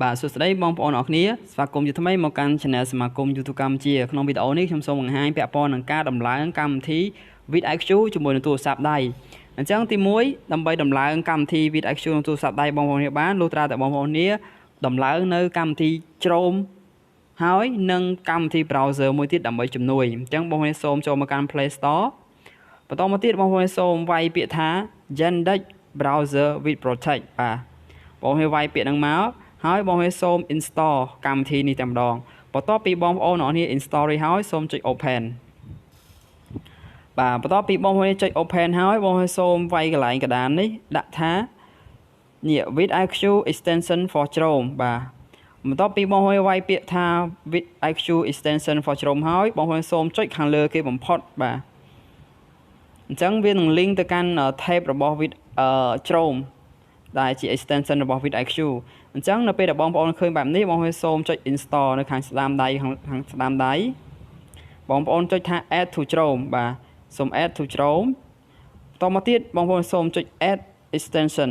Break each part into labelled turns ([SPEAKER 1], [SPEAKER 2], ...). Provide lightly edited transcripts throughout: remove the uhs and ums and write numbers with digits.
[SPEAKER 1] បាទសួស្តីបងប្អូនអរគ្នាស្វាគមន៍ជាថ្មីមកកាន់ Channel សមាគម YouTube កម្ពុជាក្នុងវីដេអូនេះខ្ញុំសូមបង្ហាញពាក់ព័ន្ធនឹងការដំឡើងកម្មវិធី VIDQ ជាមួយនឹងទូរស័ព្ទដៃអញ្ចឹងទី1ដើម្បីដំឡើងកម្មវិធី VIDQ ក្នុងទូរស័ព្ទដៃបងប្អូនគ្នាបានលុះត្រាតែបងប្អូនគ្នាដំឡើងនៅកម្មវិធី Chrome ហើយនិងកម្មវិធី browser មួយទៀតដើម្បីជំនួយអញ្ចឹងបងប្អូនសូមចូលមកកាន់ Play Store បន្តមកទៀតបងប្អូនសូមវាយពាក្យថា VIDQ browser with protect បាទបងប្អូនវាយពាក្យហ្នឹងមកហើយបងប្អូនសូម install កម្មវិធីនេះតែម្ដងបន្ទាប់ពីបងប្អូនអរគ្នា install រួចហើយសូមចុច open បាទបន្ទាប់ពីបងប្អូនចុច open ហើយបងប្អូនសូមវាយកន្លែងកណ្ដាលនេះដាក់ថានេះ VIDQ Extension for Chrome បាទបន្ទាប់ពីបងប្អូនវាយពាក្យថា VIDQ Extension for Chrome ហើយបងប្អូនសូមចុចខាងលើគេបំផុតបាទអញ្ចឹងវានឹង link ទៅកាន់ tab របស់ Chrome ដែលជា extension របស់ VIDQ អញ្ចឹងនៅពេលដែលបងប្អូនឃើញបែបនេះបងប្អូនសូមចុច install នៅខាងស្ដាំដៃខាងស្ដាំដៃបងប្អូនចុចថា add to Chrome បាទសូម add to Chrome បន្តមកទៀតបងប្អូនសូមចុច add extension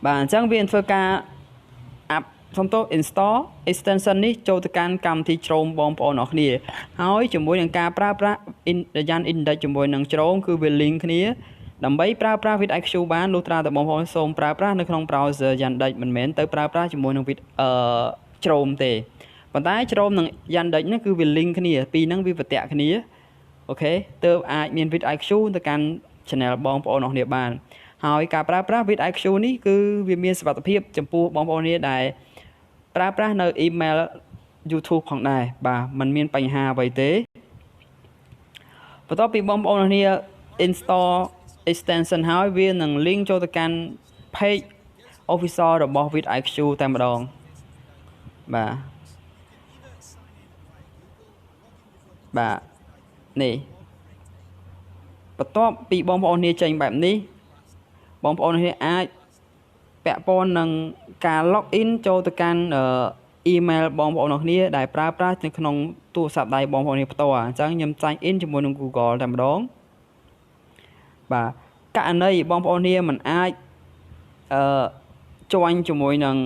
[SPEAKER 1] បាទអញ្ចឹងវានឹងធ្វើការសូមទៅ install extension នេះចូលទៅកាន់កម្មវិធី Chrome បងប្អូនអរគ្នាហើយជាមួយនឹងការប្រើប្រាស់ index ជាមួយនឹង Chrome គឺវា link គ្នាដើម្បីប្រើប្រាស់ VIDQ បានលុះត្រាតែបងប្អូនសូមប្រើប្រាស់នៅក្នុង browser យ៉ាងដេចមិនមែនទៅប្រើប្រាស់ជាមួយនឹងChrome ទេប៉ុន្តែ Chrome និង Yandex នេះគឺវា link គ្នាពីរហ្នឹងវាប្រទាក់គ្នាអូខេទើបអាចមាន VIDQ ទៅកាន់ channel បងប្អូនអរគ្នាបានហើយការប្រើប្រាស់ VIDQ នេះគឺវាមានសុវត្ថិភាពចំពោះបងប្អូននេះដែលប្រើប្រាស់នៅ email YouTube ផងដែរបាទมันមានបញ្ហាអ្វីទេបន្ទាប់ពីបងប្អូនអរគ្នា install extension ហើយវានឹង link ចូលទៅកាន់ page official របស់ VIDQ តែម្ដងបាទនេះបន្ទាប់ពីបងប្អូនគ្នាចេញបែបនេះបងប្អូនគ្នាអាចពាក់ព័ន្ធនឹងការ log in ចូលទៅកាន់ email បងប្អូនគ្នាដែលប្រើប្រាស់នៅក្នុងទូរស័ព្ទដៃបងប្អូនគ្នាផ្ទាល់អញ្ចឹងខ្ញុំ sign in ជាមួយនឹង Google តែម្ដងបាទករណីបងប្អូនគ្នាមិនអាចjoin ជាមួយនឹង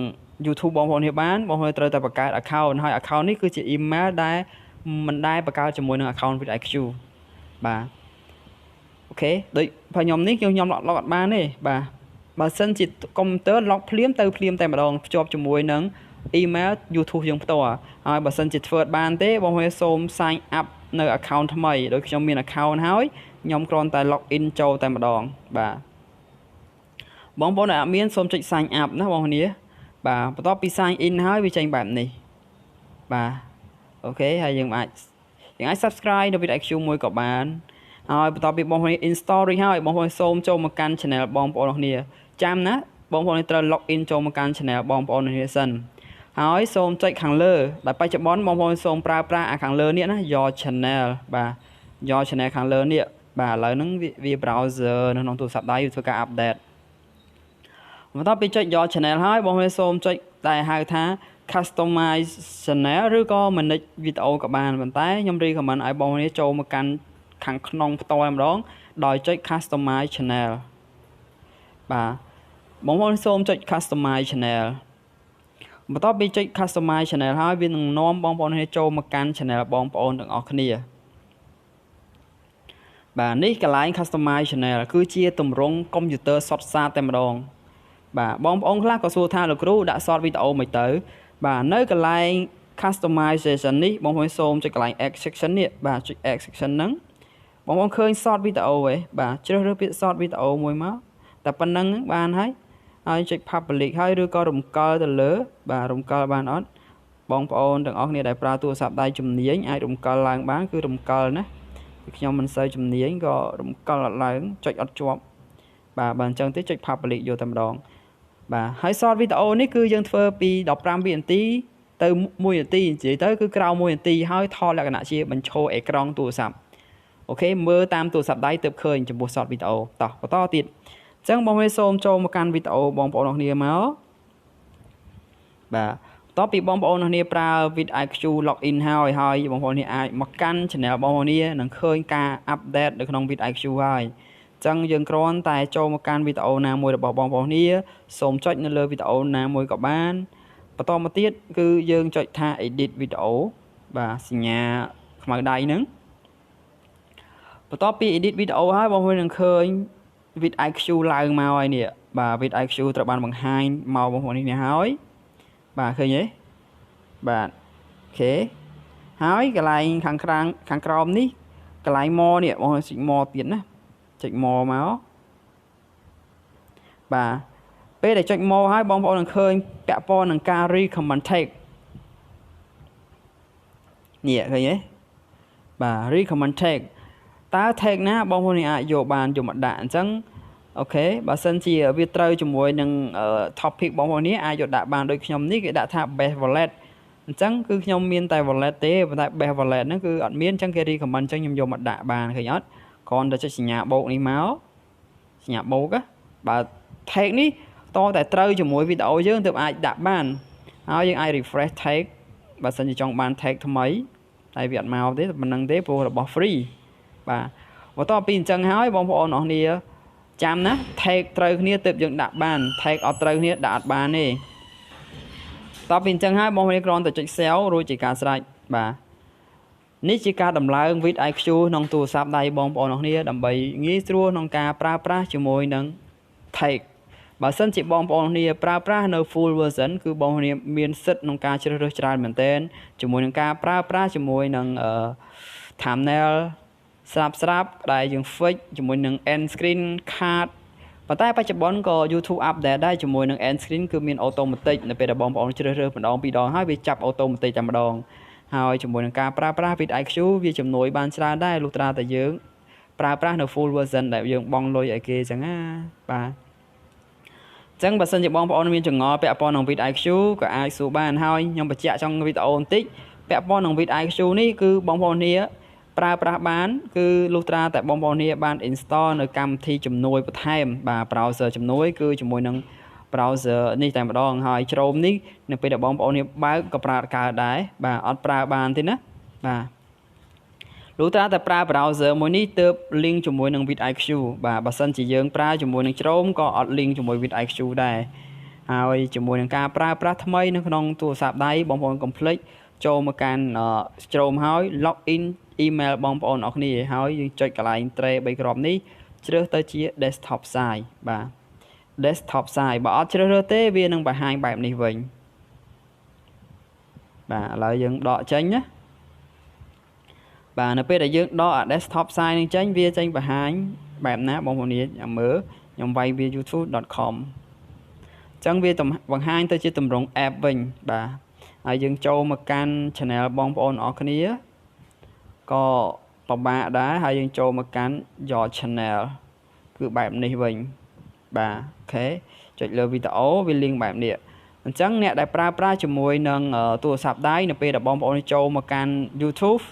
[SPEAKER 1] YouTube បងប្អូនគ្នាបានបងប្អូនត្រូវតែបង្កើត account ហើយ account នេះគឺជា email ដែលមិនដែលបង្កើតជាមួយនឹង account VIDQ បាទអូខេដូចខ្ញុំនេះខ្ញុំ log អត់បានទេបាទបើសិនជាកុំព្យូទ័រ log ភ្លាមទៅភ្លាមតែម្ដងភ្ជាប់ជាមួយនឹង email YouTube យើងផ្ទាល់ហើយបើសិនជាធ្វើអត់បានទេបងប្អូនសូម sign up នៅ account ថ្មីដោយខ្ញុំមាន account ហើយខ្ញុំគ្រាន់តែ log in ចូលតែម្ដងបាទបងប្អូនដែលអត់មានសូមចុច sign up ណាបងប្អូនបាទបន្ទាប់ពី sign in ហើយវាចេញបែបនេះបាទអូខេហើយយើងអាច subscribe នៅ VIDQ មួយក៏បានហើយបន្ទាប់ពីបងប្អូន install រួចហើយបងប្អូនសូមចូលមកកាន់ channel បងប្អូនគ្នាចាំណាបងប្អូនត្រូវ log in ចូលមកកាន់ channel បងប្អូនគ្នាសិនហើយសូមចុចខាងលើដែលបច្ចុប្បន្នបងប្អូនសូមប្រើប្រាស់ខាងលើនេះណា your channel បាទ your channel ខាងលើនេះបាទឥឡូវហ្នឹងវា browser នៅក្នុងទូរស័ព្ទដៃធ្វើការ update បន្ទាប់ពីចុច your channel ហើយបងប្អូនសូមចុចដែលហៅថា customize channel ឬក៏ manage video ក៏បានប៉ុន្តែខ្ញុំ recommend ឲ្យបងប្អូនចូលមកកាន់ខាងក្នុងផ្ទាល់ម្ដងដោយចុច customize channel បាទបងប្អូនសូមចុច customize channel បន្ទាប់ពីចុច customize channel ហើយវានឹងនាំបងប្អូនចូលមកកាន់ channel បងប្អូនទាំងអស់គ្នាបាទនេះកន្លែង customize channel គឺជាទម្រង់កុំព្យូទ័រសុទ្ធសាធតែម្ដងបាទបងប្អូនខ្លះក៏សួរថាលោកគ្រូដាក់ short video មិនទៅបាទនៅកន្លែង customization នេះបងប្អូនសូមចុចកន្លែង add section នេះបាទចុច add section ហ្នឹងបងប្អូនឃើញ short video ហ៎បាទជ្រើសរើសពាក្យ short video មួយមកតែប៉ុណ្្នឹងបានហើយចុច public ហើយឬក៏រំកិលទៅលើបាទរំកិលបានអត់បងប្អូនទាំងអស់គ្នាដែលប្រើទូរស័ព្ទដៃជំនាញអាចរំកិលឡើងបានគឺរំកិលណាខ្ញុំមិនសូវជំនាញក៏រំកិលអត់ឡើងចុចអត់ជាប់បាទបើអញ្ចឹងទេចុច public យកតែម្ដងបាទហើយ short video នេះគឺយើងធ្វើពី15វិនាទីទៅ1នាទីនិយាយទៅគឺក្រោម1នាទីហើយថតលក្ខណៈជាបញ្ឈរអេក្រង់ទូរស័ព្ទអូខេមើលតាមទូរស័ព្ទដៃទើបឃើញចំពោះ short video តោះបន្តទៀតអញ្ចឹងបងប្អូនសូមចូលមកកាន់វីដេអូបងប្អូនអរគ្នាមកបាទបន្ទាប់ពីបងប្អូនអរគ្នាប្រើ VIDQ login ហើយបងប្អូននេះអាចមកកាន់ channel បងប្អូននេះនឹងឃើញការ update នៅក្នុង VIDQ ហើយ ចឹងយើងគ្រាន់តែចូលមកកាន់វីដេអូណាមួយរបស់បងប្អូននេះសូមចុចនៅលើវីដេអូណាមួយក៏បានបន្តមកទៀតគឺយើងចុចថា edit video បាទសញ្ញាខ្មៅដៃហ្នឹងបន្ទាប់ពី edit video ហើយបងប្អូននឹងឃើញ VIDQ ឡើងមកហើយនេះបាទ VIDQ ត្រូវបានបង្ហាញមកបងប្អូននេះហើយបាទឃើញទេបាទអូខេហើយកន្លែងខាងក្រោមនេះកន្លែង more នេះបងប្អូនចុច more ទៀតណាចុច more មកបាទពេលដែលចុច more ហើយបងប្អូននឹងឃើញពាក់ព័ន្ធនឹងការ recommend tag នេះឃើញទេបាទ recommend tag តើ tag ណាបងប្អូនអាចយកបានយកមកដាក់អញ្ចឹងអូខេបើសិនជាវាត្រូវជាមួយនឹង topic បងប្អូននេះអាចយកដាក់បានដូចខ្ញុំនេះគេដាក់ថា best wallet អញ្ចឹងគឺខ្ញុំមានតែ wallet ទេប៉ុន្តែ best wallet ហ្នឹងគឺអត់មានអញ្ចឹងគេ recommend អញ្ចឹងខ្ញុំយកមកដាក់បានឃើញអត់គ្រាន់តែចុចសញ្ញាបូកនេះមកសញ្ញាបូកបើ tag នេះតតែត្រូវជាមួយវីដេអូយើងទើបអាចដាក់បានហើយយើងអាច refresh tag បើសិនជាចង់បាន tag ថ្មីតែវាអត់មកទេប៉ុណ្្នឹងទេព្រោះរបស់ free បាទបន្ទាប់ពីអញ្ចឹងហើយបងប្អូនអរគ្នាចាំណា tag ត្រូវគ្នាទើបយើងដាក់បាន tag អត់ត្រូវគ្នាដាក់អត់បានទេបន្ទាប់ពីអញ្ចឹងហើយបងប្អូនគ្រាន់តែចុច save រួចជាការស្រេចបាទនេះជាការដំឡើង VIDQ ក្នុងទូរស័ព្ទដៃបងប្អូនអរគ្នាដើម្បីងាយស្រួលក្នុងការប្រើប្រាស់ជាមួយនឹង tag បើសិនជាបងប្អូនគ្នាប្រើប្រាស់នៅ full version គឺបងប្អូនមានសិទ្ធិក្នុងការជ្រើសរើសច្រើនមែនទែនជាមួយនឹងការប្រើប្រាស់ជាមួយនឹងthumbnail ស្រាប់ដែលយើង fix ជាមួយនឹង end screen card ប៉ុន្តែបច្ចុប្បន្នក៏ YouTube update ដែរជាមួយនឹង end screen គឺមាន automatic នៅពេលដែលបងប្អូនជ្រើសរើសម្ដងពីរដងហើយវាចាប់ automatic តែម្ដងហើយជាមួយនឹងការប្រើប្រាស់ VIDQ វាជំនួយបានច្រើនដែរលុះត្រាតែយើងប្រើប្រាស់នៅ full version ដែលយើងបង់លុយឲ្យគេចឹងណាបាទចឹងបើសិនជាបងប្អូនមានចង្អល់ពាក់ព័ន្ធនឹង VIDQ ក៏អាចសួរបានហើយខ្ញុំបញ្ជាក់trongវីដេអូបន្តិចពាក់ព័ន្ធនឹង VIDQ នេះគឺបងប្អូនគ្នាប្រើប្រាស់បានគឺលុះត្រាតែបងប្អូនគ្នាបាន install នៅកម្មវិធីជំនួយបន្ថែមបាទ browser ជំនួយគឺជាមួយនឹង browser នេះតែម្ដងហើយ Chrome នេះនៅពេលដែលបងប្អូនគ្នាបើកក៏ប្រើកើតដែរបាទអត់ប្រើបានទេណាបាទលុះត្រាតែប្រើ browser មួយនេះទើប link ជាមួយនឹង VIDQ បាទបើសិនជាយើងប្រើជាមួយនឹង Chrome ក៏អត់ link ជាមួយ VIDQ ដែរហើយជាមួយនឹងការប្រើប្រាស់ថ្មីនៅក្នុងទូរស័ព្ទដៃបងប្អូនកុំភ្លេចចូលមកកាន់ Chrome ហើយ login email បងប្អូនអរគ្នាហើយយើងចុចកន្លែង tray 3គ្រាប់នេះជ្រើសទៅជា desktop site បាទ desktop site បើអត់ជ្រើសរើសទេវានឹងបង្ហាញបែបនេះវិញបាទឥឡូវយើងដកចេញណាបាទនៅពេលដែលយើងដក desktop site នឹងចេញវាចេញបង្ហាញបែបណាបងប្អូននេះមើលខ្ញុំវាយវា youtube.com អញ្ចឹងវាបង្ហាញទៅជាទម្រង់ app វិញបាទហើយយើងចូលមកកាន់ channel បងប្អូនអរគ្នាក៏ពិបាកដែរហើយយើងចូលមកកាន់ your channel គឺបែបនេះវិញបាទអូខេចុចលើវីដេអូវា link បែបនេះអញ្ចឹងអ្នកដែលប្រើប្រាស់ជាមួយនឹងទូរស័ព្ទដៃនៅពេលដែលបងប្អូនចូលមកកាន់ YouTube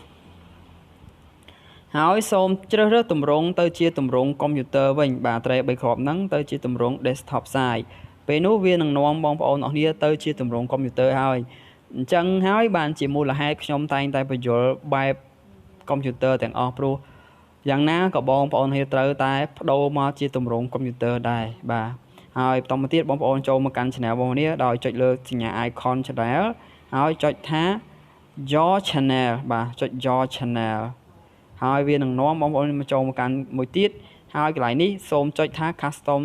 [SPEAKER 1] ហើយសូមជ្រើសរើសទម្រង់ទៅជាទម្រង់ computer វិញបាទ tray 3គ្រាប់ហ្នឹងទៅជាទម្រង់ desktop site ពេលនោះវានឹងនាំបងប្អូនអរគ្នាទៅជាទម្រង់ computer ហើយអញ្ចឹងហើយបានជាមូលហេតុខ្ញុំតែងតែបញ្យល់បែប computer ទាំងអស់ព្រោះយ៉ាងណាក៏បងប្អូនត្រូវតែបដូរមកជាទម្រង់ computer ដែរបាទហើយបន្តមកទៀតបងប្អូនចូលមកកាន់ channel បងប្អូននេះដោយចុចលើសញ្ញា icon channel ហើយចុចថា your channel បាទចុច your channel ហើយវានឹងនាំបងប្អូនមកចូលមកកាន់មួយទៀតហើយកន្លែងនេះសូមចុចថា custom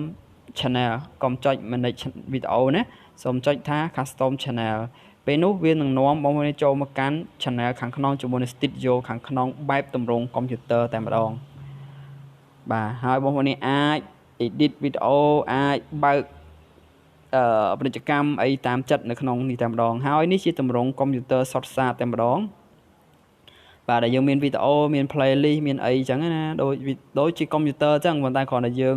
[SPEAKER 1] channel កុំចុច manage វីដេអូណាសូមចុចថា custom channel ពេលនោះវានឹងនាំបងប្អូនចូលមកកាន់ channel ខាងក្នុងជាមួយនឹង studio ខាងក្នុងបែបទម្រង់ computer តែម្ដងបាទហើយបងប្អូនអាច edit វីដេអូអាចបើកពាណិជ្ជកម្មអីតាមចិត្តនៅក្នុងនេះតែម្ដងហើយនេះជាទម្រង់ computer សុទ្ធសាធតែម្ដងបាទដែលយើងមានវីដេអូមាន playlist មានអីចឹងណាដូចជា computer ចឹងប៉ុន្តែគ្រាន់តែយើង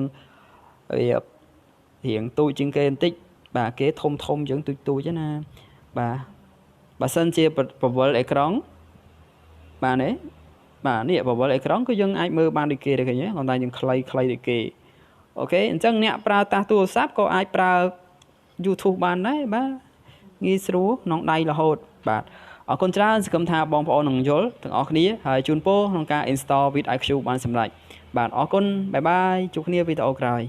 [SPEAKER 1] រៀងទូចជាងគេបន្តិចបាទគេធំយើងទូចណាបាទបើសិនជាពវល់អេក្រង់បាទនេះបាទនេះពវល់អេក្រង់គឺយើងអាចមើលបានដូចគេដែរឃើញទេគាត់តែយើងខ្លីដូចគេអូខេអញ្ចឹងអ្នកប្រើតាស់ទូរស័ព្ទក៏អាចប្រើ YouTube បានដែរបាទងាយស្រួលក្នុងដៃរហូតបាទអរគុណច្រើនសង្ឃឹមថាបងប្អូននឹងយល់ទាំងអស់គ្នាហើយជូនពរក្នុងការ install VIDQ បានសម្រេច បាទអរគុណបាយបាយជួបគ្នាវីដេអូក្រោយ